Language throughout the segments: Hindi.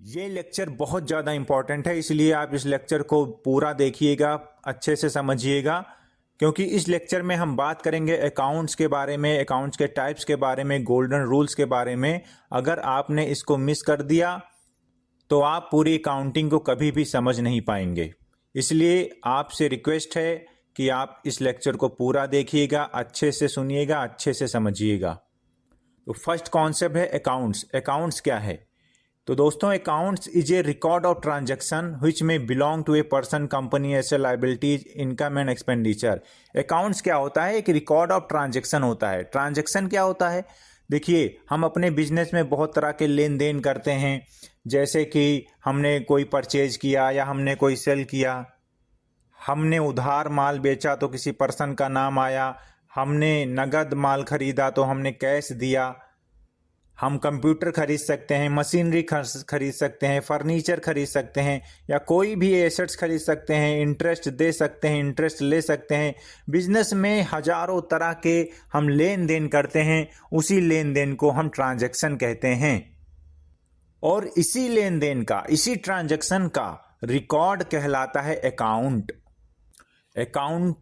ये लेक्चर बहुत ज़्यादा इम्पॉर्टेंट है, इसलिए आप इस लेक्चर को पूरा देखिएगा, अच्छे से समझिएगा, क्योंकि इस लेक्चर में हम बात करेंगे अकाउंट्स के बारे में, अकाउंट्स के टाइप्स के बारे में, गोल्डन रूल्स के बारे में। अगर आपने इसको मिस कर दिया तो आप पूरी अकाउंटिंग को कभी भी समझ नहीं पाएंगे। इसलिए आपसे रिक्वेस्ट है कि आप इस लेक्चर को पूरा देखिएगा, अच्छे से सुनिएगा, अच्छे से समझिएगा। तो फर्स्ट कॉन्सेप्ट है अकाउंट्स। अकाउंट्स क्या है? तो दोस्तों, accounts is a record of transaction which में belong to a person, company, asset, liabilities, income and expenditure. Accounts क्या होता है? एक रिकॉर्ड ऑफ ट्रांजैक्शन होता है। ट्रांजैक्शन क्या होता है? देखिए, हम अपने बिजनेस में बहुत तरह के लेन देन करते हैं, जैसे कि हमने कोई परचेज किया या हमने कोई सेल किया, हमने उधार माल बेचा तो किसी पर्सन का नाम आया, हमने नगद माल खरीदा तो हमने कैश दिया। हम कंप्यूटर खरीद सकते हैं, मशीनरी खरीद सकते हैं, फर्नीचर खरीद सकते हैं, या कोई भी एसेट्स खरीद सकते हैं, इंटरेस्ट दे सकते हैं, इंटरेस्ट ले सकते हैं। बिजनेस में हजारों तरह के हम लेन देन करते हैं, उसी लेन देन को हम ट्रांजैक्शन कहते हैं। और इसी लेन देन का, इसी ट्रांजैक्शन का रिकॉर्ड कहलाता है अकाउंट। अकाउंट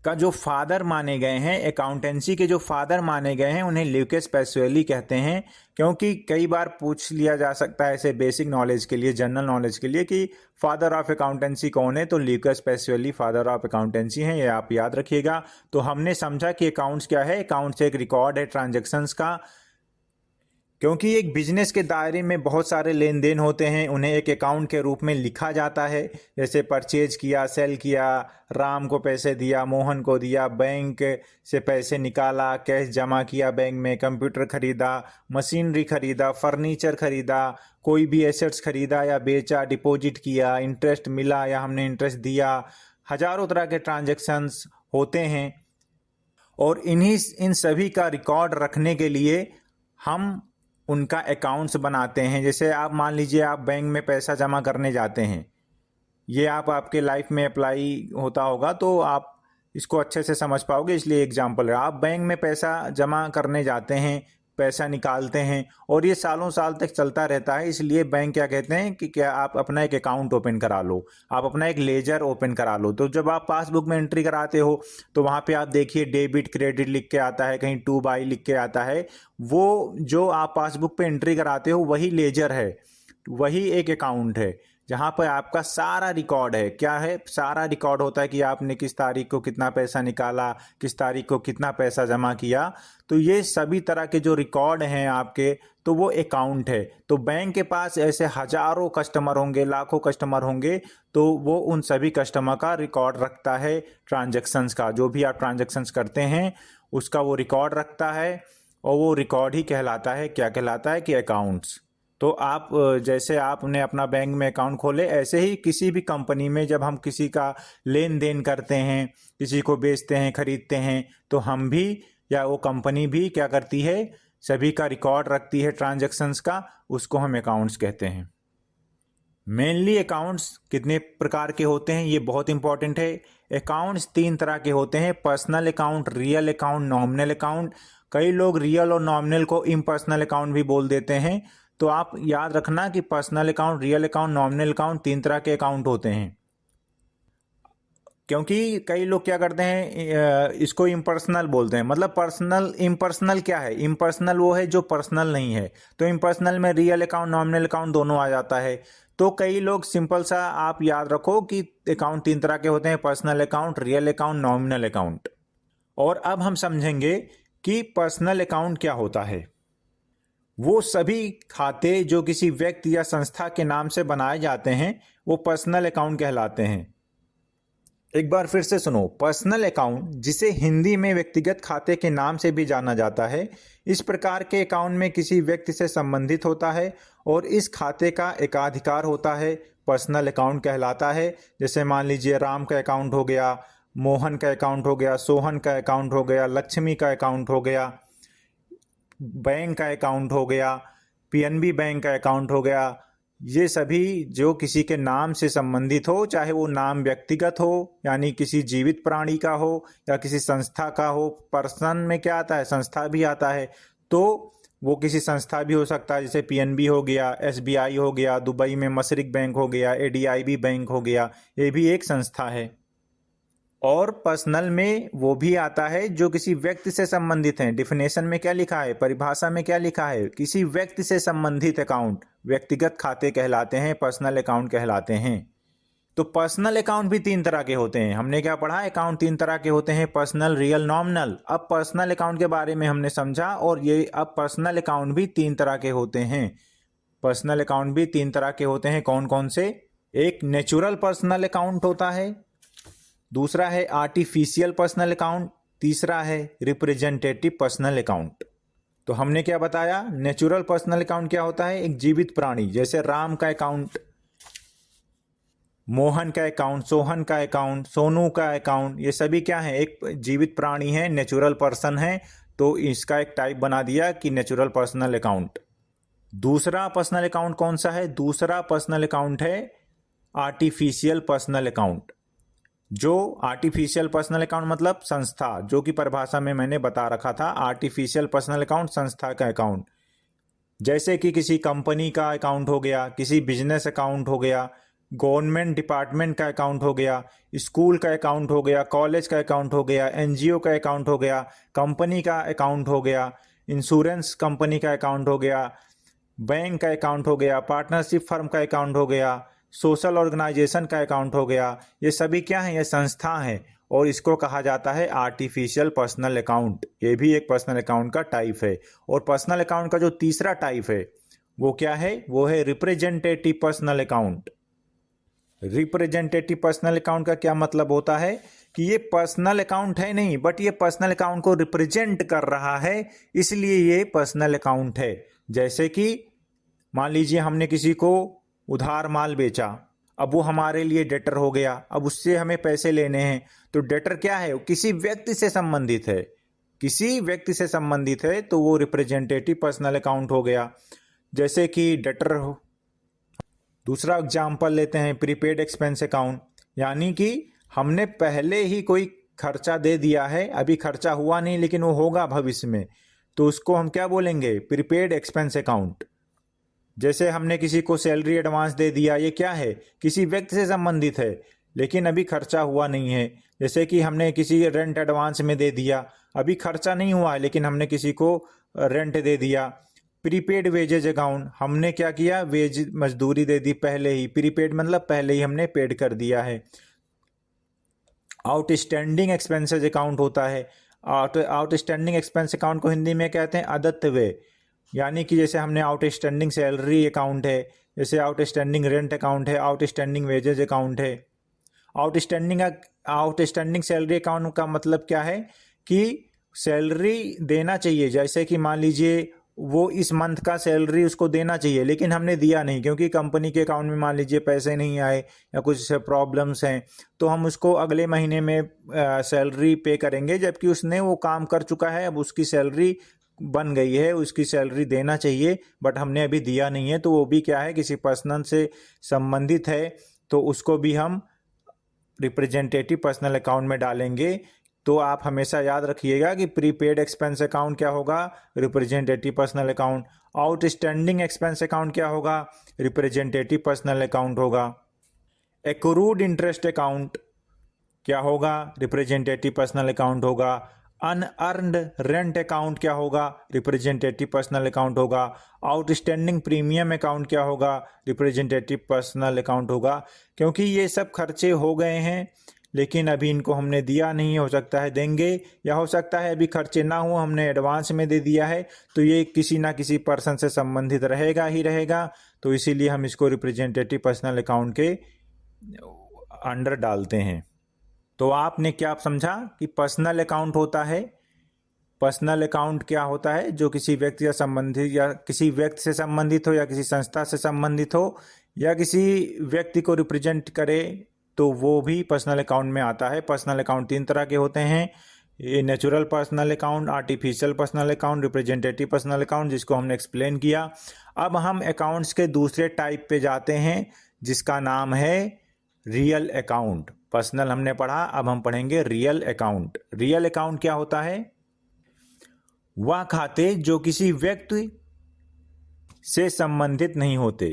का जो फादर माने गए हैं, अकाउंटेंसी के जो फादर माने गए हैं, उन्हें ल्यूकास पैसिओली कहते हैं। क्योंकि कई बार पूछ लिया जा सकता है ऐसे बेसिक नॉलेज के लिए, जनरल नॉलेज के लिए, कि फादर ऑफ अकाउंटेंसी कौन है, तो Lucas Pacioli father of accountancy हैं, ये आप याद रखिएगा। तो हमने समझा कि अकाउंट्स क्या है। अकाउंट्स एक रिकॉर्ड है ट्रांजेक्शन्स का, क्योंकि एक बिजनेस के दायरे में बहुत सारे लेन देन होते हैं, उन्हें एक अकाउंट के रूप में लिखा जाता है। जैसे परचेज किया, सेल किया, राम को पैसे दिया, मोहन को दिया, बैंक से पैसे निकाला, कैश जमा किया बैंक में, कंप्यूटर खरीदा, मशीनरी खरीदा, फर्नीचर खरीदा, कोई भी एसेट्स खरीदा या बेचा, डिपॉजिट किया, इंटरेस्ट मिला या हमने इंटरेस्ट दिया। हजारों तरह के ट्रांजेक्शन्स होते हैं, और इन सभी का रिकॉर्ड रखने के लिए हम उनका अकाउंट्स बनाते हैं। जैसे आप मान लीजिए, आप बैंक में पैसा जमा करने जाते हैं, ये आपके लाइफ में अप्लाई होता होगा, तो आप इसको अच्छे से समझ पाओगे, इसलिए एग्जांपल है। आप बैंक में पैसा जमा करने जाते हैं, पैसा निकालते हैं, और ये सालों साल तक चलता रहता है। इसलिए बैंक क्या कहते हैं कि क्या आप अपना एक अकाउंट ओपन करा लो, आप अपना एक लेजर ओपन करा लो। तो जब आप पासबुक में एंट्री कराते हो तो वहाँ पे आप देखिए डेबिट क्रेडिट लिख के आता है, कहीं टू बाई लिख के आता है। वो जो आप पासबुक पे एंट्री कराते हो वही लेजर है, वही एक अकाउंट है, जहाँ पर आपका सारा रिकॉर्ड है। क्या है? सारा रिकॉर्ड होता है कि आपने किस तारीख को कितना पैसा निकाला, किस तारीख को कितना पैसा जमा किया। तो ये सभी तरह के जो रिकॉर्ड हैं आपके, तो वो अकाउंट है। तो बैंक के पास ऐसे हजारों कस्टमर होंगे, लाखों कस्टमर होंगे, तो वो उन सभी कस्टमर का रिकॉर्ड रखता है ट्रांजैक्शंस का। जो भी आप ट्रांजैक्शंस करते हैं उसका वो रिकॉर्ड रखता है, और वो रिकॉर्ड ही कहलाता है, क्या कहलाता है, कि अकाउंट्स। तो आप जैसे आपने अपना बैंक में अकाउंट खोले, ऐसे ही किसी भी कंपनी में जब हम किसी का लेन देन करते हैं, किसी को बेचते हैं, खरीदते हैं, तो हम भी या वो कंपनी भी क्या करती है, सभी का रिकॉर्ड रखती है ट्रांजैक्शंस का, उसको हम अकाउंट्स कहते हैं। मेनली अकाउंट्स कितने प्रकार के होते हैं, ये बहुत इंपॉर्टेंट है। अकाउंट्स 3 तरह के होते हैं: personal account, real account, nominal account. कई लोग रियल और नॉमिनल को इम्पर्सनल अकाउंट भी बोल देते हैं। तो आप याद रखना कि personal account, real account, nominal account 3 तरह के अकाउंट होते हैं। क्योंकि कई लोग क्या करते हैं, इसको इम्पर्सनल बोलते हैं। मतलब पर्सनल, इम्पर्सनल क्या है? इम्पर्सनल वो है जो पर्सनल नहीं है। तो इम्पर्सनल में रियल अकाउंट, नॉमिनल अकाउंट दोनों आ जाता है। तो कई लोग, सिंपल सा आप याद रखो कि अकाउंट 3 तरह के होते हैं: personal account, real account, nominal account. और अब हम समझेंगे कि पर्सनल अकाउंट क्या होता है। वो सभी खाते जो किसी व्यक्ति या संस्था के नाम से बनाए जाते हैं, वो पर्सनल अकाउंट कहलाते हैं। एक बार फिर से सुनो, पर्सनल अकाउंट, जिसे हिंदी में व्यक्तिगत खाते के नाम से भी जाना जाता है, इस प्रकार के अकाउंट में किसी व्यक्ति से संबंधित होता है और इस खाते का एकाधिकार होता है, पर्सनल अकाउंट कहलाता है। जैसे मान लीजिए, राम का अकाउंट हो गया, मोहन का अकाउंट हो गया, सोहन का अकाउंट हो गया, लक्ष्मी का अकाउंट हो गया, बैंक का अकाउंट हो गया, पीएनबी बैंक का अकाउंट हो गया। ये सभी जो किसी के नाम से संबंधित हो, चाहे वो नाम व्यक्तिगत हो, यानी किसी जीवित प्राणी का हो, या किसी संस्था का हो। पर्सन में क्या आता है? संस्था भी आता है। तो वो किसी संस्था भी हो सकता है, जैसे पीएनबी हो गया, एसबीआई हो गया, दुबई में मशरिक बैंक हो गया, एडीआईबी बैंक हो गया, ये भी एक संस्था है। और पर्सनल में वो भी आता है जो किसी व्यक्ति से संबंधित है। डिफिनेशन में क्या लिखा है, परिभाषा में क्या लिखा है, किसी व्यक्ति से संबंधित अकाउंट व्यक्तिगत खाते कहलाते हैं, पर्सनल अकाउंट कहलाते हैं। तो पर्सनल अकाउंट भी तीन तरह के होते हैं। हमने क्या पढ़ा, अकाउंट तीन तरह के होते हैं, पर्सनल, रियल, नॉमिनल। अब पर्सनल अकाउंट के बारे में हमने समझा, और ये अब पर्सनल अकाउंट भी तीन तरह के होते हैं। पर्सनल अकाउंट भी तीन तरह के होते हैं, कौन कौन से? एक नेचुरल पर्सनल अकाउंट होता है, दूसरा है आर्टिफिशियल पर्सनल अकाउंट, तीसरा है रिप्रेजेंटेटिव पर्सनल अकाउंट। तो हमने क्या बताया, नेचुरल पर्सनल अकाउंट क्या होता है, एक जीवित प्राणी, जैसे राम का अकाउंट, मोहन का अकाउंट, सोहन का अकाउंट, सोनू का अकाउंट, ये सभी क्या है, एक जीवित प्राणी है, नेचुरल पर्सन है। तो इसका एक टाइप बना दिया कि नेचुरल पर्सनल अकाउंट। दूसरा पर्सनल अकाउंट कौन सा है, दूसरा पर्सनल अकाउंट है आर्टिफिशियल पर्सनल अकाउंट। जो आर्टिफिशियल पर्सनल अकाउंट मतलब संस्था, जो कि परिभाषा में मैंने बता रखा था, आर्टिफिशियल पर्सनल अकाउंट संस्था का अकाउंट, जैसे कि किसी कंपनी का अकाउंट हो गया, किसी बिजनेस अकाउंट हो गया, गवर्नमेंट डिपार्टमेंट का अकाउंट हो गया, स्कूल का अकाउंट हो गया, कॉलेज का अकाउंट हो गया, एनजीओ का अकाउंट हो गया, कंपनी का अकाउंट हो गया, इंश्योरेंस कंपनी का अकाउंट हो गया, बैंक का अकाउंट हो गया, पार्टनरशिप फर्म का अकाउंट हो गया, सोशल ऑर्गेनाइजेशन का अकाउंट हो गया। ये सभी क्या है, ये संस्था है, और इसको कहा जाता है आर्टिफिशियल पर्सनल अकाउंट। ये भी एक पर्सनल अकाउंट का टाइप है। और पर्सनल अकाउंट का जो तीसरा टाइप है वो क्या है, वो है representative personal account. Representative personal account का क्या मतलब होता है कि ये पर्सनल अकाउंट है नहीं, बट ये पर्सनल अकाउंट को रिप्रेजेंट कर रहा है, इसलिए ये पर्सनल अकाउंट है। जैसे कि मान लीजिए हमने किसी को उधार माल बेचा, अब वो हमारे लिए डेटर हो गया, अब उससे हमें पैसे लेने हैं। तो डेटर क्या है, किसी व्यक्ति से संबंधित है, किसी व्यक्ति से संबंधित है, तो वो रिप्रेजेंटेटिव पर्सनल अकाउंट हो गया। जैसे कि डेटर हो। दूसरा एग्जाम्पल लेते हैं, प्रीपेड एक्सपेंस अकाउंट, यानी कि हमने पहले ही कोई खर्चा दे दिया है, अभी खर्चा हुआ नहीं लेकिन वो होगा भविष्य में, तो उसको हम क्या बोलेंगे, प्रीपेड एक्सपेंस अकाउंट। जैसे हमने किसी को सैलरी एडवांस दे दिया, ये क्या है, किसी व्यक्ति से संबंधित है लेकिन अभी खर्चा हुआ नहीं है। जैसे कि हमने किसी रेंट एडवांस में दे दिया, अभी खर्चा नहीं हुआ है लेकिन हमने किसी को रेंट दे दिया। प्रीपेड वेजेज अकाउंट, हमने क्या किया, वेज मजदूरी दे दी पहले ही, प्रीपेड मतलब पहले ही हमने पेड कर दिया है। आउटस्टैंडिंग एक्सपेंसेस अकाउंट होता है। आउटस्टैंडिंग एक्सपेंस अकाउंट को हिंदी में कहते हैं अदत्त व्यय, यानी कि जैसे हमने आउटस्टैंडिंग सैलरी अकाउंट है, जैसे आउटस्टैंडिंग रेंट अकाउंट है, आउटस्टैंडिंग वेजेज अकाउंट है। आउटस्टैंडिंग सैलरी अकाउंट का मतलब क्या है कि सैलरी देना चाहिए, जैसे कि मान लीजिए वो इस मंथ का सैलरी उसको देना चाहिए लेकिन हमने दिया नहीं, क्योंकि कंपनी के अकाउंट में मान लीजिए पैसे नहीं आए या कुछ प्रॉब्लम्स हैं, तो हम उसको अगले महीने में सैलरी पे करेंगे, जबकि उसने वो काम कर चुका है, अब उसकी सैलरी बन गई है, उसकी सैलरी देना चाहिए, बट हमने अभी दिया नहीं है। तो वो भी क्या है, किसी पर्सनल से संबंधित है, तो उसको भी हम रिप्रेजेंटेटिव पर्सनल अकाउंट में डालेंगे। तो आप हमेशा याद रखिएगा कि प्रीपेड एक्सपेंस अकाउंट क्या होगा, representative personal account. Outstanding expense account क्या होगा, रिप्रेजेंटेटिव पर्सनल अकाउंट होगा। एक्रूड इंटरेस्ट अकाउंट क्या होगा, रिप्रेजेंटेटिव पर्सनल अकाउंट होगा। अनअर्न्ड रेंट अकाउंट क्या होगा, रिप्रेजेंटेटिव पर्सनल अकाउंट होगा। आउटस्टैंडिंग प्रीमियम अकाउंट क्या होगा, रिप्रेजेंटेटिव पर्सनल अकाउंट होगा। क्योंकि ये सब खर्चे हो गए हैं लेकिन अभी इनको हमने दिया नहीं, हो सकता है देंगे, या हो सकता है अभी खर्चे ना हो, हमने एडवांस में दे दिया है, तो ये किसी ना किसी पर्सन से संबंधित रहेगा ही रहेगा, तो इसीलिए हम इसको रिप्रेजेंटेटिव पर्सनल अकाउंट के अंडर डालते हैं। तो आपने क्या समझा कि पर्सनल अकाउंट होता है, पर्सनल अकाउंट क्या होता है, जो किसी व्यक्ति से संबंधित या किसी व्यक्ति से संबंधित हो या किसी संस्था से संबंधित हो या किसी व्यक्ति को रिप्रेजेंट करे, तो वो भी पर्सनल अकाउंट में आता है। पर्सनल अकाउंट तीन तरह के होते हैं, ये natural personal account, artificial personal account, representative personal account, जिसको हमने एक्सप्लेन किया। अब हम अकाउंट्स के दूसरे टाइप पे जाते हैं जिसका नाम है रियल अकाउंट। पर्सनल हमने पढ़ा, अब हम पढ़ेंगे रियल अकाउंट। रियल अकाउंट क्या होता है, वह खाते जो किसी व्यक्ति से संबंधित नहीं होते।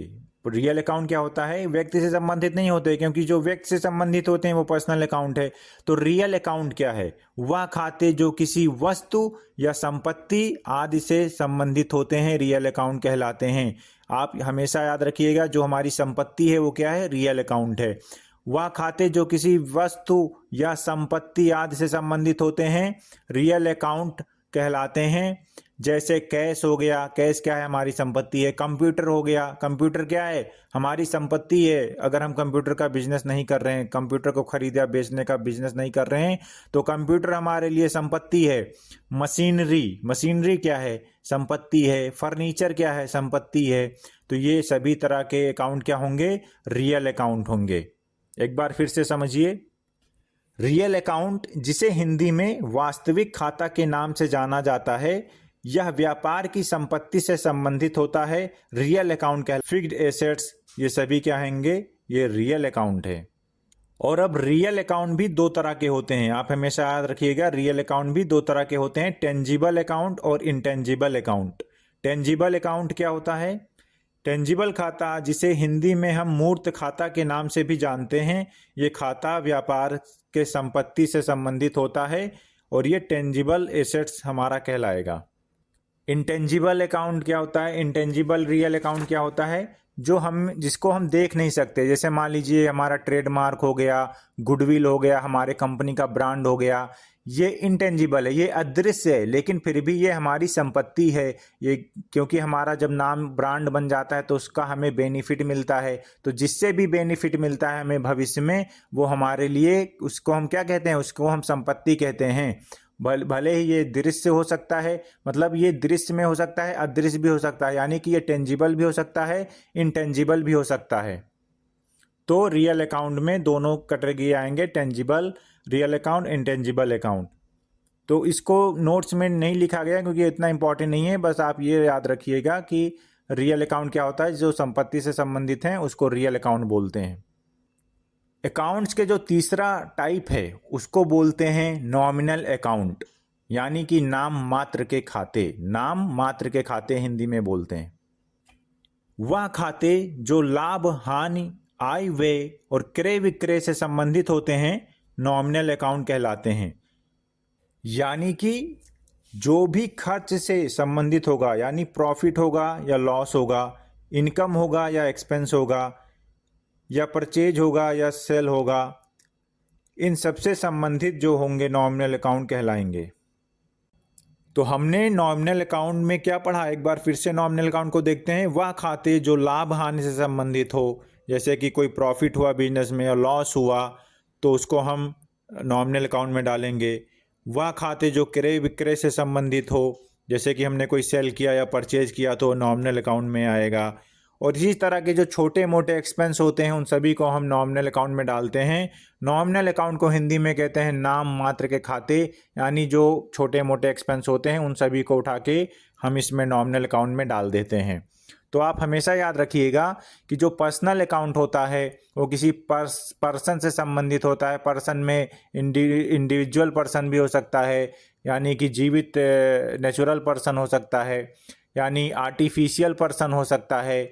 रियल अकाउंट क्या होता है? व्यक्ति से संबंधित नहीं होते, क्योंकि जो व्यक्ति से संबंधित होते हैं वो पर्सनल अकाउंट है। तो रियल अकाउंट क्या है? वह खाते जो किसी वस्तु या संपत्ति आदि से संबंधित होते हैं रियल अकाउंट कहलाते हैं। आप हमेशा याद रखिएगा, जो हमारी संपत्ति है वो क्या है? रियल अकाउंट है। वह खाते जो किसी वस्तु या संपत्ति आदि से संबंधित होते हैं रियल अकाउंट कहलाते हैं। जैसे कैश हो गया, कैश क्या है? हमारी संपत्ति है। कंप्यूटर हो गया, कंप्यूटर क्या है? हमारी संपत्ति है। अगर हम कंप्यूटर का बिजनेस नहीं कर रहे हैं, कंप्यूटर को खरीद या बेचने का बिजनेस नहीं कर रहे हैं, तो कंप्यूटर हमारे लिए संपत्ति है। मशीनरी, मशीनरी क्या है? संपत्ति है। फर्नीचर क्या है? संपत्ति है। तो ये सभी तरह के अकाउंट क्या होंगे? रियल अकाउंट होंगे। एक बार फिर से समझिए, रियल अकाउंट जिसे हिंदी में वास्तविक खाता के नाम से जाना जाता है, यह व्यापार की संपत्ति से संबंधित होता है। रियल अकाउंट क्या? फिक्स्ड एसेट्स, ये सभी क्या होंगे? ये रियल अकाउंट है। और अब रियल अकाउंट भी दो तरह के होते हैं, आप हमेशा याद रखिएगा, रियल अकाउंट भी दो तरह के होते हैं, टेंजिबल अकाउंट और इंटेंजिबल अकाउंट। टेंजिबल अकाउंट क्या होता है? टेंजिबल खाता, जिसे हिंदी में हम मूर्त खाता के नाम से भी जानते हैं, ये खाता व्यापार के संपत्ति से संबंधित होता है और ये टेंजिबल एसेट्स हमारा कहलाएगा। इंटेंजिबल अकाउंट क्या होता है? इंटेंजिबल रियल अकाउंट क्या होता है? जिसको हम देख नहीं सकते। जैसे मान लीजिए हमारा ट्रेडमार्क हो गया, गुडविल हो गया, हमारे कंपनी का ब्रांड हो गया, ये इंटेंजिबल है, ये अदृश्य है, लेकिन फिर भी ये हमारी संपत्ति है। ये क्योंकि हमारा जब नाम ब्रांड बन जाता है तो उसका हमें बेनिफिट मिलता है। तो जिससे भी बेनिफिट मिलता है हमें भविष्य में, वो हमारे लिए, उसको हम क्या कहते हैं? उसको हम संपत्ति कहते हैं। भले ही ये दृश्य हो सकता है, मतलब ये दृश्य में हो सकता है, अदृश्य भी हो सकता है, यानी कि ये टेंजिबल भी हो सकता है, इंटेंजिबल भी हो सकता है। तो रियल अकाउंट में दोनों कैटेगरी आएंगे, tangible real account, intangible account. तो इसको नोट्स में नहीं लिखा गया क्योंकि इतना इंपॉर्टेंट नहीं है, बस आप ये याद रखिएगा कि रियल अकाउंट क्या होता है? जो संपत्ति से संबंधित हैं उसको रियल अकाउंट बोलते हैं। अकाउंट्स के जो तीसरा टाइप है उसको बोलते हैं नॉमिनल अकाउंट, यानी कि नाम मात्र के खाते। नाम मात्र के खाते हिंदी में बोलते हैं। वह खाते जो लाभ, हानि, आय, व्यय और क्रय विक्रय से संबंधित होते हैं नॉमिनल अकाउंट कहलाते हैं। यानी कि जो भी खर्च से संबंधित होगा, यानी प्रॉफिट होगा या लॉस होगा, इनकम होगा या एक्सपेंस होगा, या परचेज होगा या सेल होगा, इन सबसे संबंधित जो होंगे नॉमिनल अकाउंट कहलाएंगे। तो हमने नॉमिनल अकाउंट में क्या पढ़ा? एक बार फिर से नॉमिनल अकाउंट को देखते हैं। वह खाते जो लाभ हानि से संबंधित हो, जैसे कि कोई प्रॉफिट हुआ बिजनेस में और लॉस हुआ, तो उसको हम नॉमिनल अकाउंट में डालेंगे। वह खाते जो क्रय विक्रय से संबंधित हो, जैसे कि हमने कोई सेल किया या परचेज किया, तो नॉमिनल अकाउंट में आएगा। और इसी तरह के जो छोटे मोटे एक्सपेंस होते हैं उन सभी को हम नॉमिनल अकाउंट में डालते हैं। नॉमिनल अकाउंट को हिंदी में कहते हैं नाम मात्र के खाते, यानी जो छोटे मोटे एक्सपेंस होते हैं उन सभी को उठा के हम इसमें नॉमिनल अकाउंट में डाल देते हैं। तो आप हमेशा याद रखिएगा कि जो पर्सनल अकाउंट होता है वो किसी पर्सन से संबंधित होता है। पर्सन में इंडिविजुअल पर्सन भी हो सकता है, यानी कि जीवित नेचुरल पर्सन हो सकता है, यानी आर्टिफिशियल पर्सन हो सकता है,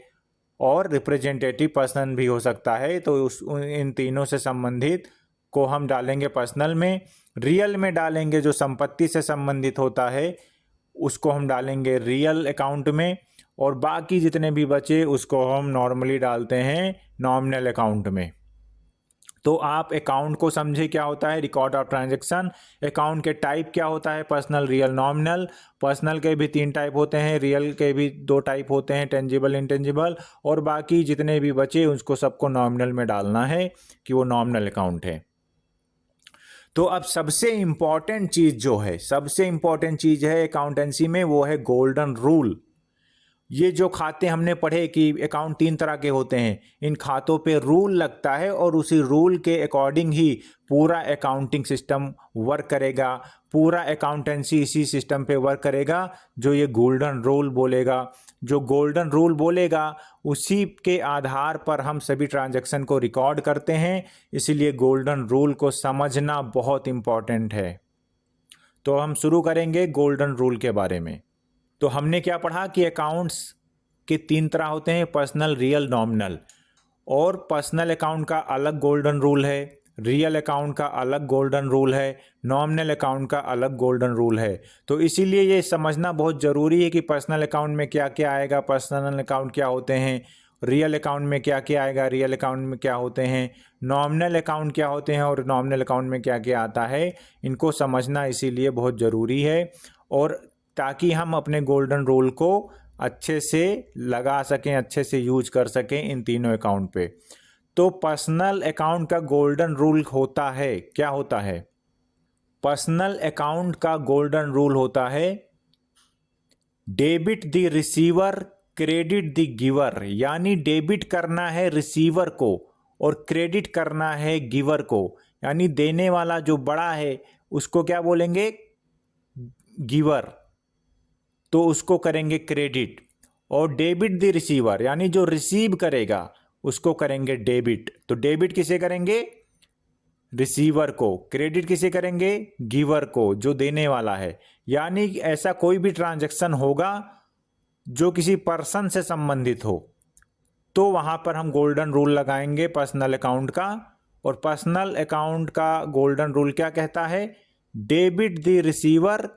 और रिप्रेजेंटेटिव पर्सन भी हो सकता है। तो इन तीनों से संबंधित को हम डालेंगे पर्सनल में। रियल में डालेंगे जो संपत्ति से संबंधित होता है उसको हम डालेंगे रियल अकाउंट में, और बाकी जितने भी बचे उसको हम नॉर्मली डालते हैं नॉमिनल अकाउंट में। तो आप अकाउंट को समझे क्या होता है? Record of transaction. अकाउंट के टाइप क्या होता है? Personal, real, nominal. पर्सनल के भी 3 टाइप होते हैं, रियल के भी 2 टाइप होते हैं, टेंजिबल, इंटेंजिबल, और बाकी जितने भी बचे उसको सबको नॉमिनल में डालना है कि वो नॉमिनल अकाउंट है। तो अब सबसे इंपॉर्टेंट चीज जो है, सबसे इंपॉर्टेंट चीज है अकाउंटेंसी में, वो है गोल्डन रूल। ये जो खाते हमने पढ़े कि अकाउंट 3 तरह के होते हैं, इन खातों पे रूल लगता है और उसी रूल के अकॉर्डिंग ही पूरा अकाउंटिंग सिस्टम वर्क करेगा। पूरा अकाउंटेंसी इसी सिस्टम पे वर्क करेगा जो ये गोल्डन रूल बोलेगा। जो गोल्डन रूल बोलेगा उसी के आधार पर हम सभी ट्रांजैक्शन को रिकॉर्ड करते हैं, इसीलिए गोल्डन रूल को समझना बहुत इम्पॉर्टेंट है। तो हम शुरू करेंगे गोल्डन रूल के बारे में। तो हमने क्या पढ़ा कि अकाउंट्स के 3 तरह होते हैं, पर्सनल, रियल, नॉमिनल। और पर्सनल अकाउंट का अलग गोल्डन रूल है, रियल अकाउंट का अलग गोल्डन रूल है, नॉमिनल अकाउंट का अलग गोल्डन रूल है। तो इसीलिए ये समझना बहुत ज़रूरी है कि पर्सनल अकाउंट में क्या क्या आएगा, पर्सनल अकाउंट क्या होते हैं, रियल अकाउंट में क्या क्या आएगा, रियल अकाउंट में क्या होते हैं, नॉमिनल अकाउंट क्या होते हैं और नॉमिनल अकाउंट में क्या क्या आता है। इनको समझना इसीलिए बहुत ज़रूरी है, और ताकि हम अपने गोल्डन रूल को अच्छे से लगा सकें, अच्छे से यूज कर सकें इन तीनों अकाउंट पे। तो पर्सनल अकाउंट का गोल्डन रूल होता है, क्या होता है? पर्सनल अकाउंट का गोल्डन रूल होता है debit the receiver, credit the giver. यानी डेबिट करना है रिसीवर को और क्रेडिट करना है गिवर को। यानी देने वाला जो बड़ा है उसको क्या बोलेंगे? गिवर, तो उसको करेंगे क्रेडिट। और डेबिट द रिसीवर, यानी जो रिसीव करेगा उसको करेंगे डेबिट। तो डेबिट किसे करेंगे? रिसीवर को। क्रेडिट किसे करेंगे? गिवर को, जो देने वाला है। यानी ऐसा कोई भी ट्रांजैक्शन होगा जो किसी पर्सन से संबंधित हो तो वहां पर हम गोल्डन रूल लगाएंगे पर्सनल अकाउंट का। और पर्सनल अकाउंट का गोल्डन रूल क्या कहता है? Debit the receiver,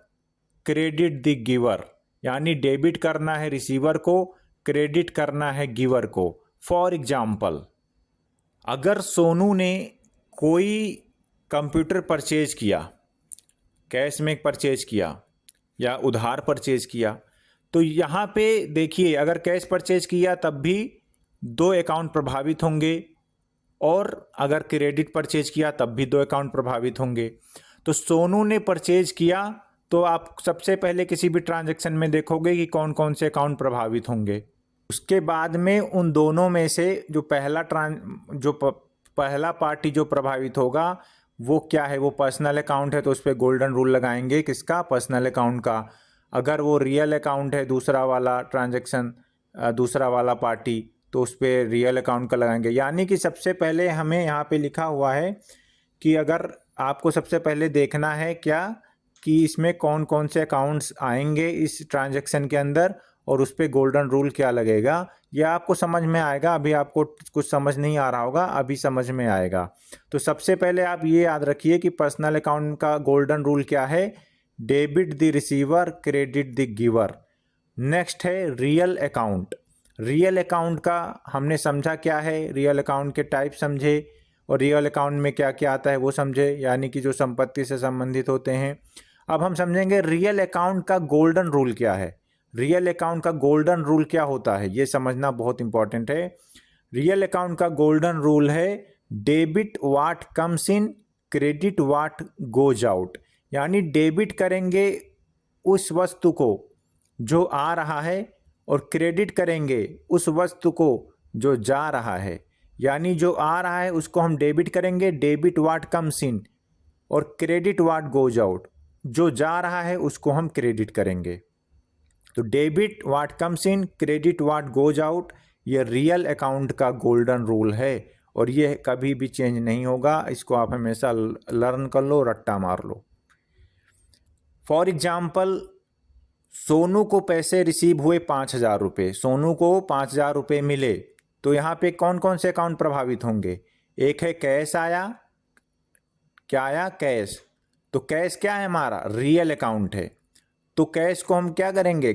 credit the giver. यानी डेबिट करना है रिसीवर को, क्रेडिट करना है गिवर को। फॉर एग्जाम्पल, अगर सोनू ने कोई कंप्यूटर परचेज किया, कैश में परचेज किया या उधार परचेज किया, तो यहाँ पे देखिए, अगर कैश परचेज किया तब भी 2 अकाउंट प्रभावित होंगे, और अगर क्रेडिट परचेज किया तब भी 2 अकाउंट प्रभावित होंगे। तो सोनू ने परचेज किया तो आप सबसे पहले किसी भी ट्रांजैक्शन में देखोगे कि कौन कौन से अकाउंट प्रभावित होंगे। उसके बाद में उन दोनों में से जो पहला पार्टी जो प्रभावित होगा वो क्या है? वो पर्सनल अकाउंट है, तो उस पर गोल्डन रूल लगाएंगे। किसका? पर्सनल अकाउंट का। अगर वो रियल अकाउंट है, दूसरा वाला ट्रांजैक्शन, दूसरा वाला पार्टी, तो उस पर रियल अकाउंट का लगाएंगे। यानी कि सबसे पहले हमें यहाँ पे लिखा हुआ है कि अगर आपको सबसे पहले देखना है क्या कि इसमें कौन कौन से अकाउंट्स आएंगे इस ट्रांजैक्शन के अंदर, और उस पर गोल्डन रूल क्या लगेगा। यह आपको समझ में आएगा। अभी आपको कुछ समझ नहीं आ रहा होगा, अभी समझ में आएगा। तो सबसे पहले आप ये याद रखिए कि पर्सनल अकाउंट का गोल्डन रूल क्या है? Debit the receiver, credit the giver. Next है रियल अकाउंट। रियल अकाउंट का हमने समझा क्या है, रियल अकाउंट के टाइप समझे, और रियल अकाउंट में क्या क्या आता है वो समझे, यानी कि जो संपत्ति से संबंधित होते हैं। अब हम समझेंगे रियल अकाउंट का गोल्डन रूल क्या है। रियल अकाउंट का गोल्डन रूल क्या होता है, ये समझना बहुत इंपॉर्टेंट है। रियल अकाउंट का गोल्डन रूल है debit what comes in, credit what goes out. यानी डेबिट करेंगे उस वस्तु को जो आ रहा है, और क्रेडिट करेंगे उस वस्तु को जो जा रहा है। यानी जो आ रहा है उसको हम डेबिट करेंगे, डेबिट व्हाट कम्स इन, और क्रेडिट व्हाट गोज आउट, जो जा रहा है उसको हम क्रेडिट करेंगे। तो debit what comes in, credit what goes out, ये रियल अकाउंट का गोल्डन रूल है, और ये कभी भी चेंज नहीं होगा। इसको आप हमेशा लर्न कर लो, रट्टा मार लो। फॉर एग्जाम्पल, सोनू को पैसे रिसीव हुए 5,000 रुपये, सोनू को 5,000 रुपये मिले, तो यहाँ पे कौन कौन से अकाउंट प्रभावित होंगे? एक है कैश आया, क्या आया? कैश। तो कैश क्या है? हमारा रियल अकाउंट है। तो कैश को हम क्या करेंगे?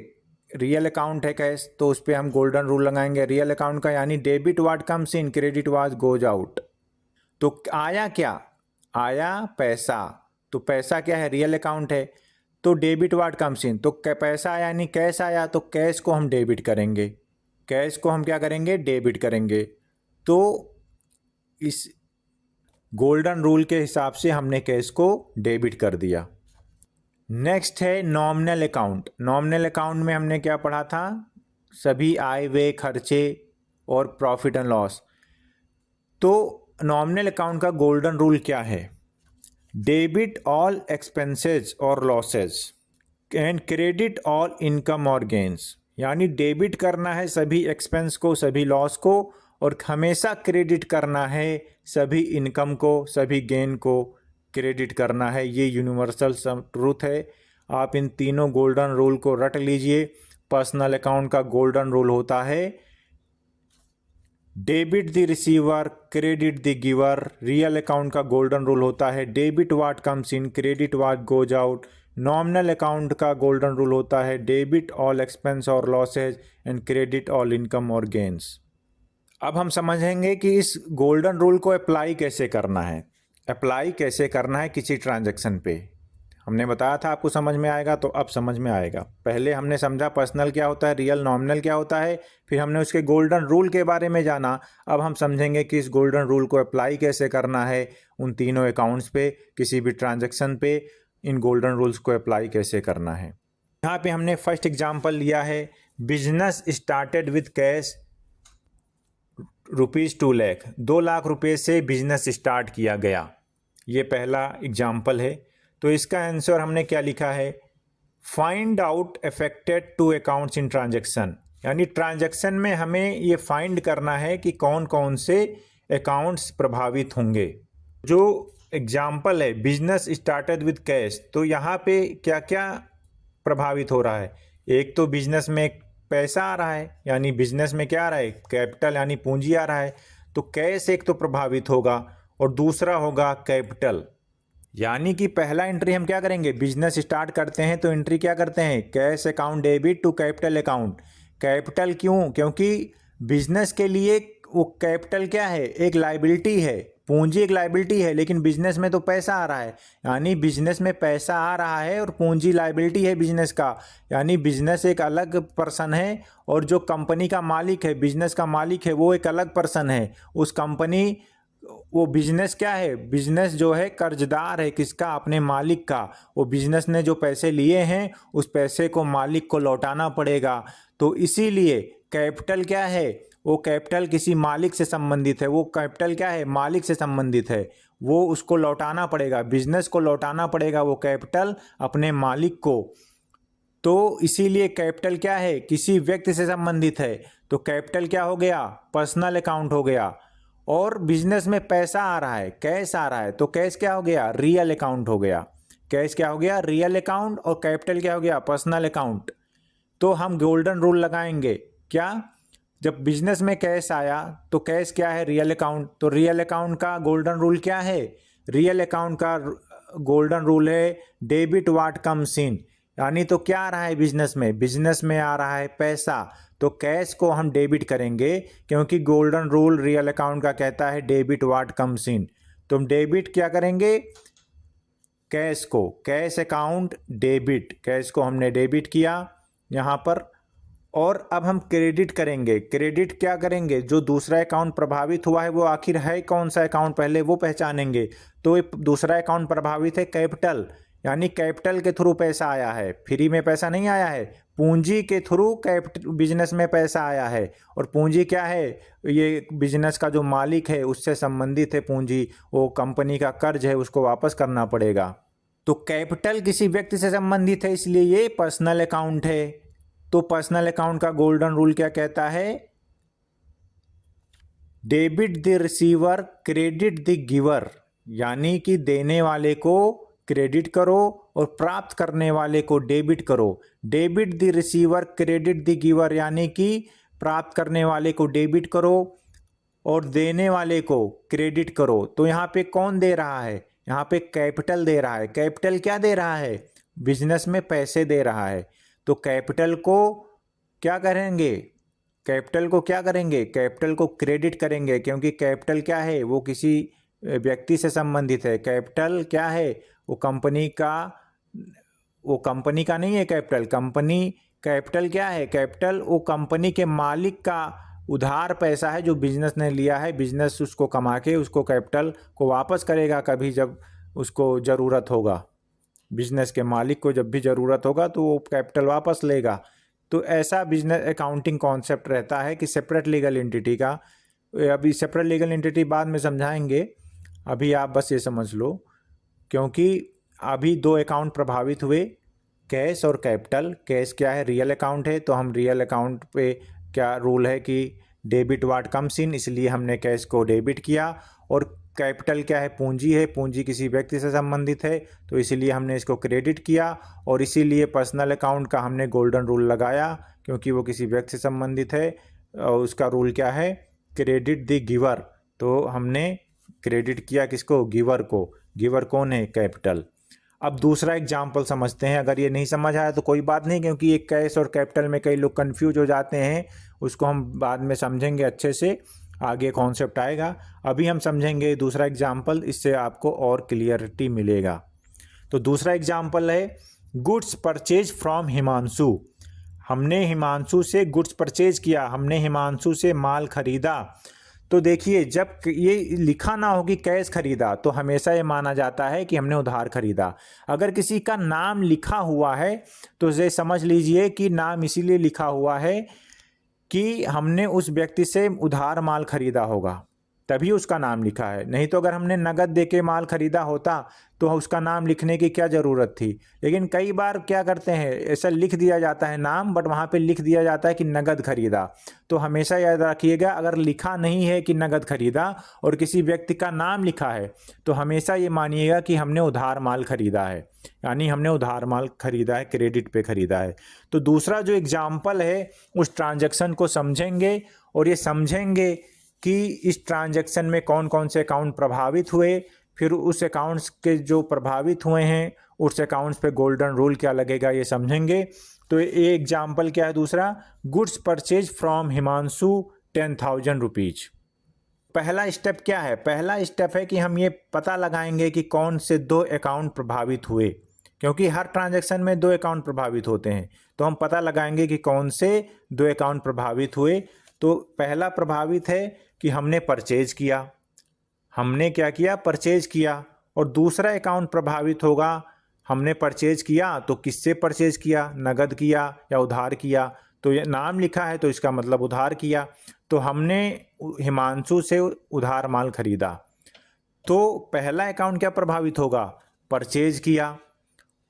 रियल अकाउंट है कैश, तो उस पर हम गोल्डन रूल लगाएंगे रियल अकाउंट का। यानी debit what comes in, credit what goes out. तो आया क्या? आया पैसा। तो पैसा क्या है? रियल अकाउंट है। तो डेबिट व्हाट कम्स इन, तो पैसा आया यानी कैश आया, तो कैश को हम डेबिट करेंगे। कैश को हम क्या करेंगे? डेबिट करेंगे। तो इस गोल्डन रूल के हिसाब से हमने कैश को डेबिट कर दिया। नेक्स्ट है नॉमिनल अकाउंट। नॉमिनल अकाउंट में हमने क्या पढ़ा था? सभी आय व्यय खर्चे और प्रॉफिट एंड लॉस। तो नॉमिनल अकाउंट का गोल्डन रूल क्या है? डेबिट ऑल एक्सपेंसेस और losses and credit all income और गेन्स। यानी डेबिट करना है सभी एक्सपेंस को, सभी लॉस को, और हमेशा क्रेडिट करना है सभी इनकम को, सभी गेन को, क्रेडिट करना है। ये यूनिवर्सल ट्रूथ है। आप इन तीनों गोल्डन रूल को रट लीजिए। पर्सनल अकाउंट का गोल्डन रूल होता है debit the receiver, credit the giver. Real account का गोल्डन रूल होता है debit what comes in, credit what goes out. Nominal account का गोल्डन रूल होता है डेबिट ऑल एक्सपेंस और losses and credit all income और गेन्स। अब हम समझेंगे कि इस गोल्डन रूल को अप्लाई कैसे करना है। अप्लाई कैसे करना है किसी ट्रांजैक्शन पे। हमने बताया था आपको समझ में आएगा, तो अब समझ में आएगा। पहले हमने समझा पर्सनल क्या होता है, रियल नॉमिनल क्या होता है, फिर हमने उसके गोल्डन रूल के बारे में जाना। अब हम समझेंगे कि इस गोल्डन रूल को अप्लाई कैसे करना है उन तीनों अकाउंट्स पे, किसी भी ट्रांजैक्शन पे इन गोल्डन रूल्स को अप्लाई कैसे करना है। यहाँ पे हमने फर्स्ट एग्जाम्पल लिया है, business started with cash ₹2 lakh. 2 lakh रुपये से बिजनेस स्टार्ट किया गया। ये पहला एग्जाम्पल है। तो इसका आंसर हमने क्या लिखा है, find out affected two accounts in transaction. यानी ट्रांजैक्शन में हमें ये फाइंड करना है कि कौन कौन से अकाउंट्स प्रभावित होंगे। जो एग्जाम्पल है बिजनेस स्टार्टेड विद कैश, तो यहाँ पे क्या क्या प्रभावित हो रहा है। एक तो बिजनेस में पैसा आ रहा है, यानी बिजनेस में क्या आ रहा है, कैपिटल यानी पूंजी आ रहा है। तो कैश एक तो प्रभावित होगा और दूसरा होगा कैपिटल। यानी कि पहला एंट्री हम क्या करेंगे, बिजनेस स्टार्ट करते हैं तो एंट्री क्या करते हैं, cash account debit to capital account. Capital क्यों, क्योंकि बिजनेस के लिए वो कैपिटल क्या है, एक लायबिलिटी है, पूंजी एक लायबिलिटी है, लेकिन बिजनेस में तो पैसा आ रहा है। यानी बिजनेस में पैसा आ रहा है और पूंजी लायबिलिटी है बिजनेस का। यानी बिजनेस एक अलग पर्सन है और जो कंपनी का मालिक है, बिजनेस का मालिक है, वो एक अलग पर्सन है। उस कंपनी, वो बिजनेस क्या है, बिजनेस जो है कर्जदार है किसका, अपने मालिक का। वो बिजनेस ने जो पैसे लिए हैं उस पैसे को मालिक को लौटाना पड़ेगा। तो इसीलिए कैपिटल क्या है, वो कैपिटल किसी मालिक से संबंधित है। वो कैपिटल क्या है, मालिक से संबंधित है, वो उसको लौटाना पड़ेगा, बिजनेस को लौटाना पड़ेगा वो कैपिटल अपने मालिक को। तो इसीलिए कैपिटल क्या है, किसी व्यक्ति से संबंधित है। तो कैपिटल क्या हो गया, पर्सनल अकाउंट हो गया। और बिजनेस में पैसा आ रहा है, कैश आ रहा है, तो कैश क्या हो गया, रियल अकाउंट हो गया। कैश क्या हो गया, रियल अकाउंट, और कैपिटल क्या हो गया, पर्सनल अकाउंट। तो हम गोल्डन रूल लगाएंगे क्या, जब बिजनेस में कैश आया तो कैश क्या है, रियल अकाउंट। तो रियल अकाउंट का गोल्डन रूल क्या है, रियल अकाउंट का गोल्डन रूल है डेबिट व्हाट कम्स इन। यानी तो क्या आ रहा है बिजनेस में, बिजनेस में आ रहा है पैसा, तो कैश को हम डेबिट करेंगे, क्योंकि गोल्डन रूल रियल अकाउंट का कहता है डेबिट व्हाट कम्स इन। तो हम डेबिट क्या करेंगे, कैश को, कैश अकाउंट डेबिट, कैश को हमने डेबिट किया यहाँ पर। और अब हम क्रेडिट करेंगे। क्रेडिट क्या करेंगे, जो दूसरा अकाउंट प्रभावित हुआ है वो आखिर है कौन सा अकाउंट, पहले वो पहचानेंगे। तो ये दूसरा अकाउंट प्रभावित है कैपिटल, यानी कैपिटल के थ्रू पैसा आया है, फ्री में पैसा नहीं आया है, पूंजी के थ्रू कैपिटल बिजनेस में पैसा आया है। और पूंजी क्या है, ये बिजनेस का जो मालिक है उससे संबंधित है पूंजी, वो कंपनी का कर्ज है उसको वापस करना पड़ेगा। तो कैपिटल किसी व्यक्ति से संबंधित है, इसलिए ये पर्सनल अकाउंट है। तो पर्सनल अकाउंट का गोल्डन रूल क्या कहता है, debit the receiver, credit the giver. यानी कि देने वाले को क्रेडिट करो और प्राप्त करने वाले को डेबिट करो। Debit the receiver, credit the giver, यानी कि प्राप्त करने वाले को डेबिट करो और देने वाले को क्रेडिट करो। तो यहाँ पे कौन दे रहा है, यहाँ पे कैपिटल दे रहा है। कैपिटल क्या दे रहा है, बिजनेस में पैसे दे रहा है। तो कैपिटल को क्या करेंगे, कैपिटल को क्या करेंगे, कैपिटल को क्रेडिट करेंगे, क्योंकि कैपिटल क्या है, वो किसी व्यक्ति से संबंधित है। कैपिटल क्या है, वो कंपनी का, वो कंपनी का नहीं है कैपिटल, कंपनी, कैपिटल क्या है, कैपिटल वो कंपनी के मालिक का उधार पैसा है जो बिजनेस ने लिया है। बिजनेस उसको कमा के उसको कैपिटल को वापस करेगा कभी जब उसको ज़रूरत होगा। बिजनेस के मालिक को जब भी ज़रूरत होगा तो वो कैपिटल वापस लेगा। तो ऐसा बिजनेस अकाउंटिंग कॉन्सेप्ट रहता है कि सेपरेट लीगल एंटिटी का। अभी सेपरेट लीगल एंटिटी बाद में समझाएंगे, अभी आप बस ये समझ लो, क्योंकि अभी दो अकाउंट प्रभावित हुए, कैश और कैपिटल। कैश क्या है, रियल अकाउंट है, तो हम रियल अकाउंट पे क्या रूल है कि डेबिट व्हाट कम्स इन, इसलिए हमने कैश को डेबिट किया। और कैपिटल क्या है, पूंजी है, पूंजी किसी व्यक्ति से संबंधित है, तो इसीलिए हमने इसको क्रेडिट किया। और इसीलिए पर्सनल अकाउंट का हमने गोल्डन रूल लगाया, क्योंकि वो किसी व्यक्ति से संबंधित है और उसका रूल क्या है, क्रेडिट द गिवर। तो हमने क्रेडिट किया किसको, गिवर को। गिवर कौन है, कैपिटल। अब दूसरा एग्जाम्पल समझते हैं। अगर ये नहीं समझ आया तो कोई बात नहीं, क्योंकि एक कैश और कैपिटल में कई लोग कंफ्यूज हो जाते हैं, उसको हम बाद में समझेंगे अच्छे से, आगे कॉन्सेप्ट आएगा। अभी हम समझेंगे दूसरा एग्जाम्पल, इससे आपको और क्लियरिटी मिलेगा। तो दूसरा एग्जाम्पल है गुड्स परचेज फ्रॉम हिमांशु। हमने हिमांशु से गुड्स परचेज किया, हमने हिमांशु से माल खरीदा। तो देखिए, जब ये लिखा ना हो कि कैश खरीदा तो हमेशा ये माना जाता है कि हमने उधार खरीदा। अगर किसी का नाम लिखा हुआ है तो ये समझ लीजिए कि नाम इसीलिए लिखा हुआ है कि हमने उस व्यक्ति से उधार माल खरीदा होगा, तभी उसका नाम लिखा है। नहीं तो अगर हमने नगद देके माल खरीदा होता तो उसका नाम लिखने की क्या ज़रूरत थी। लेकिन कई बार क्या करते हैं, ऐसा लिख दिया जाता है नाम, बट वहाँ पे लिख दिया जाता है कि नगद खरीदा। तो हमेशा याद रखिएगा, अगर लिखा नहीं है कि नगद खरीदा और किसी व्यक्ति का नाम लिखा है तो हमेशा ये मानिएगा कि हमने उधार माल खरीदा है, यानी हमने उधार माल खरीदा है, क्रेडिट पे खरीदा है। तो दूसरा जो एग्जाम्पल है उस ट्रांजैक्शन को समझेंगे और ये समझेंगे कि इस ट्रांजैक्शन में कौन कौन से अकाउंट प्रभावित हुए, फिर उस अकाउंट्स के जो प्रभावित हुए हैं उस अकाउंट्स पे गोल्डन रूल क्या लगेगा, ये समझेंगे। तो ये एग्जाम्पल क्या है दूसरा, goods purchase from Himanshu 10,000 rupees. पहला स्टेप क्या है, पहला स्टेप है कि हम ये पता लगाएंगे कि कौन से दो अकाउंट प्रभावित हुए, क्योंकि हर ट्रांजैक्शन में दो अकाउंट प्रभावित होते हैं। तो हम पता लगाएंगे कि कौन से दो अकाउंट प्रभावित हुए। तो पहला प्रभावित है कि हमने परचेज किया, हमने क्या किया, परचेज किया। और दूसरा अकाउंट प्रभावित होगा, हमने परचेज किया तो किससे परचेज किया, नगद किया या उधार किया। तो ये नाम लिखा है तो इसका मतलब उधार किया। तो हमने हिमांशु से उधार माल खरीदा। तो पहला अकाउंट क्या प्रभावित होगा, परचेज किया।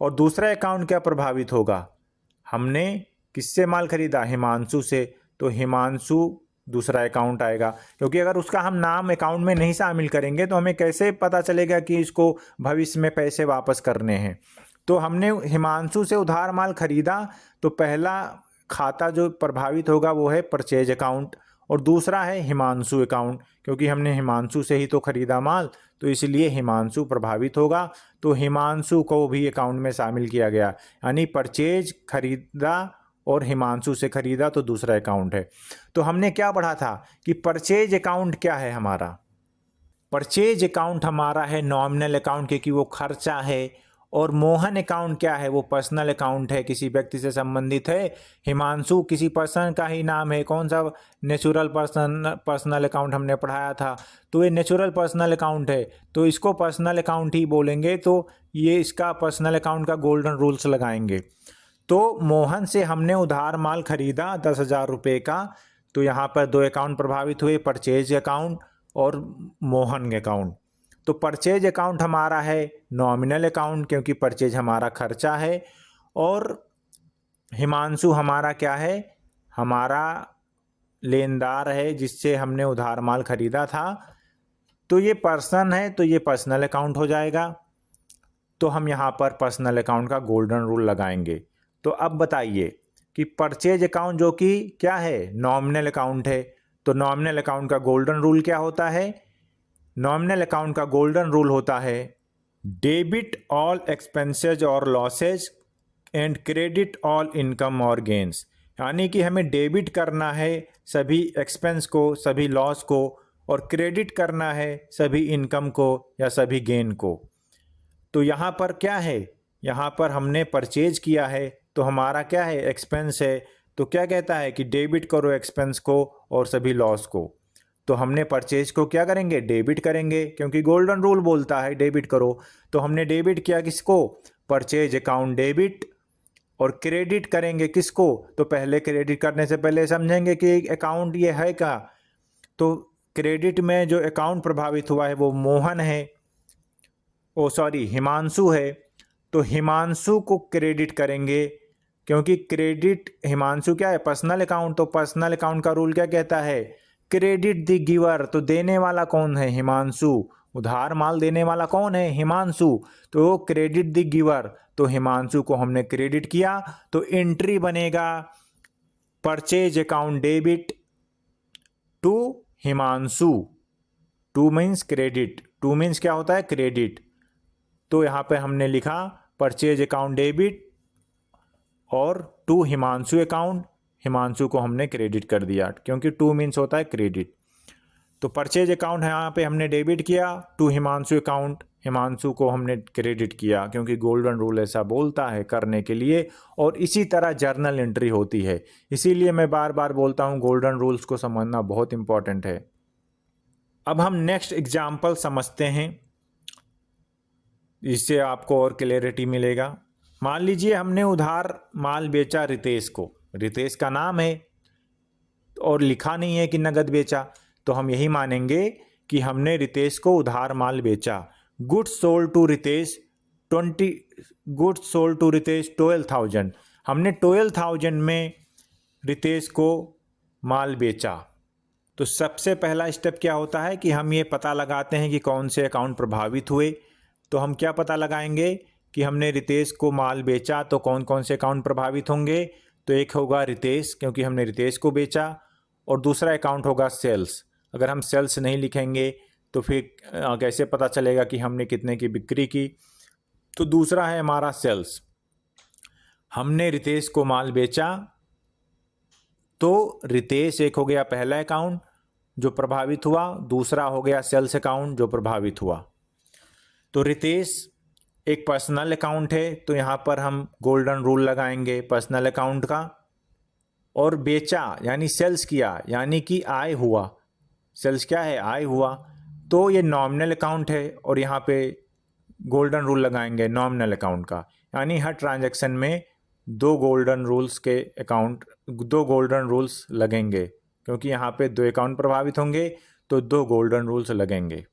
और दूसरा अकाउंट क्या प्रभावित होगा, हमने किससे माल खरीदा, हिमांशु से। तो हिमांशु दूसरा अकाउंट आएगा, क्योंकि अगर उसका हम नाम अकाउंट में नहीं शामिल करेंगे तो हमें कैसे पता चलेगा कि इसको भविष्य में पैसे वापस करने हैं। तो हमने हिमांशु से उधार माल खरीदा, तो पहला खाता जो प्रभावित होगा वो है परचेज अकाउंट, और दूसरा है हिमांशु अकाउंट, क्योंकि हमने हिमांशु से ही तो खरीदा माल, तो इसलिए हिमांशु प्रभावित होगा। तो हिमांशु को भी अकाउंट में शामिल किया गया, यानी परचेज खरीदा और हिमांशु से खरीदा तो दूसरा अकाउंट है। तो हमने क्या पढ़ा था कि परचेज अकाउंट क्या है हमारा, परचेज अकाउंट हमारा है नॉमिनल अकाउंट, क्योंकि वो खर्चा है। और मोहन अकाउंट क्या है, वो पर्सनल अकाउंट है, किसी व्यक्ति से संबंधित है। हिमांशु किसी पर्सन का ही नाम है, कौन सा, नेचुरल पर्सनल अकाउंट हमने पढ़ाया था, तो ये नेचुरल पर्सनल अकाउंट है, तो इसको पर्सनल अकाउंट ही बोलेंगे। तो ये इसका पर्सनल अकाउंट का गोल्डन रूल्स लगाएंगे। तो मोहन से हमने उधार माल खरीदा 10,000 रुपये का, तो यहाँ पर दो अकाउंट प्रभावित हुए, परचेज अकाउंट और मोहन अकाउंट। तो परचेज अकाउंट हमारा है नॉमिनल अकाउंट, क्योंकि परचेज हमारा खर्चा है। और हिमांशु हमारा क्या है, हमारा लेनदार है जिससे हमने उधार माल खरीदा था। तो ये पर्सन है तो ये पर्सनल अकाउंट हो जाएगा। तो हम यहाँ पर पर्सनल अकाउंट का गोल्डन रूल लगाएंगे। तो अब बताइए कि परचेज अकाउंट जो कि क्या है, नॉमिनल अकाउंट है, तो नॉमिनल अकाउंट का गोल्डन रूल क्या होता है, नॉमिनल अकाउंट का गोल्डन रूल होता है डेबिट ऑल एक्सपेंसेज और losses and credit all income और गेन्स। यानी कि हमें डेबिट करना है सभी एक्सपेंस को, सभी लॉस को, और क्रेडिट करना है सभी इनकम को या सभी गेन को। तो यहाँ पर क्या है, यहाँ पर हमने परचेज किया है तो हमारा क्या है, एक्सपेंस है। तो क्या कहता है कि डेबिट करो एक्सपेंस को और सभी लॉस को। तो हमने परचेज को क्या करेंगे, डेबिट करेंगे, क्योंकि गोल्डन रूल बोलता है डेबिट करो। तो हमने डेबिट किया किसको, परचेज अकाउंट डेबिट। और क्रेडिट करेंगे किसको, तो पहले क्रेडिट करने से पहले समझेंगे कि अकाउंट ये है क्या। तो क्रेडिट में जो अकाउंट प्रभावित हुआ है वो मोहन है, हिमांशु है। तो हिमांशु को क्रेडिट करेंगे, क्योंकि क्रेडिट हिमांशु क्या है, पर्सनल अकाउंट। तो पर्सनल अकाउंट का रूल क्या कहता है, क्रेडिट द गिवर। तो देने वाला कौन है, हिमांशु, उधार माल देने वाला कौन है? हिमांशु। तो क्रेडिट द गिवर, तो हिमांशु को हमने क्रेडिट किया, तो एंट्री बनेगा purchase account debit to Himanshu. To means credit, to means क्या होता है? क्रेडिट। तो यहाँ पे हमने लिखा परचेज अकाउंट डेबिट और टू हिमांशु अकाउंट, हिमांशु को हमने क्रेडिट कर दिया क्योंकि टू मीन्स होता है क्रेडिट। तो परचेज अकाउंट यहाँ पे हमने डेबिट किया, टू हिमांशु अकाउंट, हिमांशु को हमने क्रेडिट किया क्योंकि गोल्डन रूल ऐसा बोलता है करने के लिए। और इसी तरह जर्नल एंट्री होती है, इसीलिए मैं बार बार बोलता हूँ गोल्डन रूल्स को समझना बहुत इंपॉर्टेंट है। अब हम नेक्स्ट एग्जाम्पल समझते हैं, इससे आपको और क्लैरिटी मिलेगा। मान लीजिए हमने उधार माल बेचा रितेश को, रितेश का नाम है और लिखा नहीं है कि नगद बेचा, तो हम यही मानेंगे कि हमने रितेश को उधार माल बेचा। गुड्स सोल्ड टू रितेश 12,000, हमने 12,000 में रितेश को माल बेचा। तो सबसे पहला स्टेप क्या होता है कि हम ये पता लगाते हैं कि कौन से अकाउंट प्रभावित हुए। तो हम क्या पता लगाएंगे कि हमने रितेश को माल बेचा तो कौन कौन से अकाउंट प्रभावित होंगे। तो एक होगा रितेश क्योंकि हमने रितेश को बेचा, और दूसरा अकाउंट होगा सेल्स। अगर हम सेल्स नहीं लिखेंगे तो फिर कैसे पता चलेगा कि हमने कितने की बिक्री की। तो दूसरा है हमारा सेल्स, हमने रितेश को माल बेचा, तो रितेश एक हो गया पहला अकाउंट जो प्रभावित हुआ, दूसरा हो गया सेल्स अकाउंट जो प्रभावित हुआ। तो रितेश एक पर्सनल अकाउंट है, तो यहाँ पर हम गोल्डन रूल लगाएंगे पर्सनल अकाउंट का। और बेचा यानी सेल्स किया यानी कि आय हुआ, सेल्स क्या है? आय हुआ। तो ये नॉमिनल अकाउंट है और यहाँ पे गोल्डन रूल लगाएंगे नॉमिनल अकाउंट का, यानी हर ट्रांजैक्शन में दो गोल्डन रूल्स लगेंगे क्योंकि यहाँ पे दो अकाउंट प्रभावित होंगे तो दो गोल्डन रूल्स लगेंगे।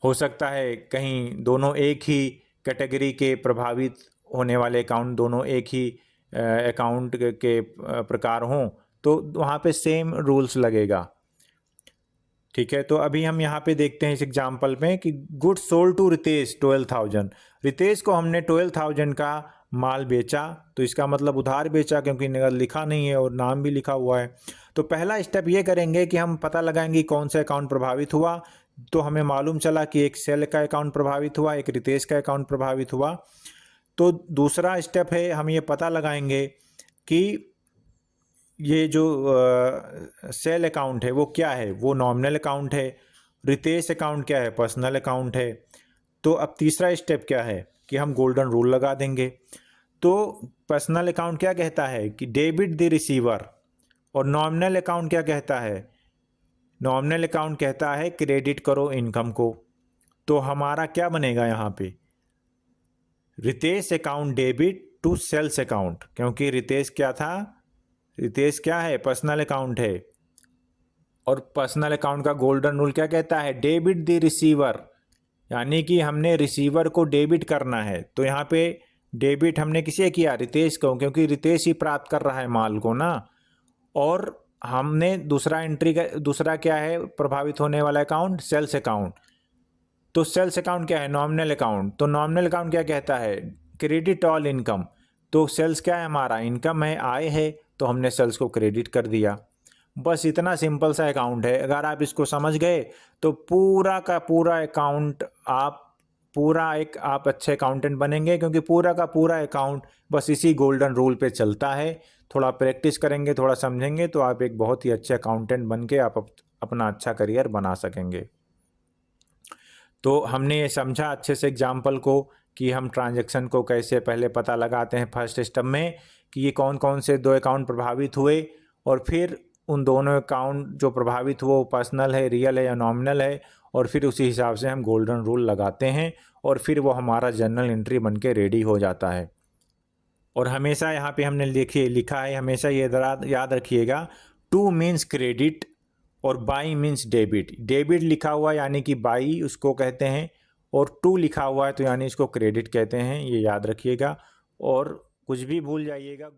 हो सकता है कहीं दोनों एक ही कैटेगरी के प्रभावित होने वाले अकाउंट दोनों एक ही अकाउंट के प्रकार हों, तो वहाँ पे सेम रूल्स लगेगा। ठीक है, तो अभी हम यहाँ पे देखते हैं इस एग्जाम्पल में कि goods sold to Ritesh 12,000, Ritesh को हमने 12,000 का माल बेचा, तो इसका मतलब उधार बेचा क्योंकि नगद लिखा नहीं है और नाम भी लिखा हुआ है। तो पहला स्टेप ये करेंगे कि हम पता लगाएंगे कौन सा अकाउंट प्रभावित हुआ। तो हमें मालूम चला कि एक सेल का अकाउंट प्रभावित हुआ, एक रितेश का अकाउंट प्रभावित हुआ। तो दूसरा स्टेप है हम ये पता लगाएंगे कि ये जो सेल अकाउंट है वो क्या है? वो नॉमिनल अकाउंट है। रितेश अकाउंट क्या है? पर्सनल अकाउंट है। तो अब तीसरा स्टेप क्या है कि हम गोल्डन रूल लगा देंगे। तो पर्सनल अकाउंट क्या कहता है कि डेबिट द रिसीवर, और नॉमिनल अकाउंट क्या कहता है? नॉमिनल अकाउंट कहता है क्रेडिट करो इनकम को। तो हमारा क्या बनेगा यहाँ पे? Ritesh account debit to sales account, क्योंकि रितेश क्या था? रितेश क्या है? पर्सनल अकाउंट है। और पर्सनल अकाउंट का गोल्डन रूल क्या कहता है? डेबिट द रिसीवर, यानी कि हमने रिसीवर को डेबिट करना है। तो यहाँ पे डेबिट हमने किसे किया? रितेश को, क्योंकि रितेश ही प्राप्त कर रहा है माल को ना। और हमने दूसरा क्या है प्रभावित होने वाला अकाउंट? Sales account. तो सेल्स अकाउंट क्या है? Nominal account. तो नॉमिनल अकाउंट क्या कहता है? Credit all income. तो सेल्स क्या है? हमारा इनकम है, आय है, तो हमने सेल्स को क्रेडिट कर दिया। बस इतना सिंपल सा अकाउंट है। अगर आप इसको समझ गए तो पूरा का पूरा अकाउंट आप अच्छे अकाउंटेंट बनेंगे, क्योंकि पूरा का पूरा अकाउंट बस इसी गोल्डन रूल पे चलता है। थोड़ा प्रैक्टिस करेंगे, थोड़ा समझेंगे तो आप एक बहुत ही अच्छे अकाउंटेंट बन के आप अपना अच्छा करियर बना सकेंगे। तो हमने ये समझा अच्छे से एग्जाम्पल को कि हम ट्रांजैक्शन को कैसे पहले पता लगाते हैं फर्स्ट स्टेप में कि ये कौन कौन से दो अकाउंट प्रभावित हुए, और फिर उन दोनों अकाउंट जो प्रभावित हुए वो पर्सनल है, रियल है या नॉमिनल है, और फिर उसी हिसाब से हम गोल्डन रूल लगाते हैं और फिर वो हमारा जर्नल एंट्री बन के रेडी हो जाता है। और हमेशा यहाँ पे हमने लिखा है, हमेशा ये याद रखिएगा, टू मीन्स क्रेडिट और बाई मीन्स डेबिट। डेबिट लिखा हुआ यानी कि बाई उसको कहते हैं, और टू लिखा हुआ है तो यानी इसको क्रेडिट कहते हैं। ये याद रखिएगा और कुछ भी भूल जाइएगा।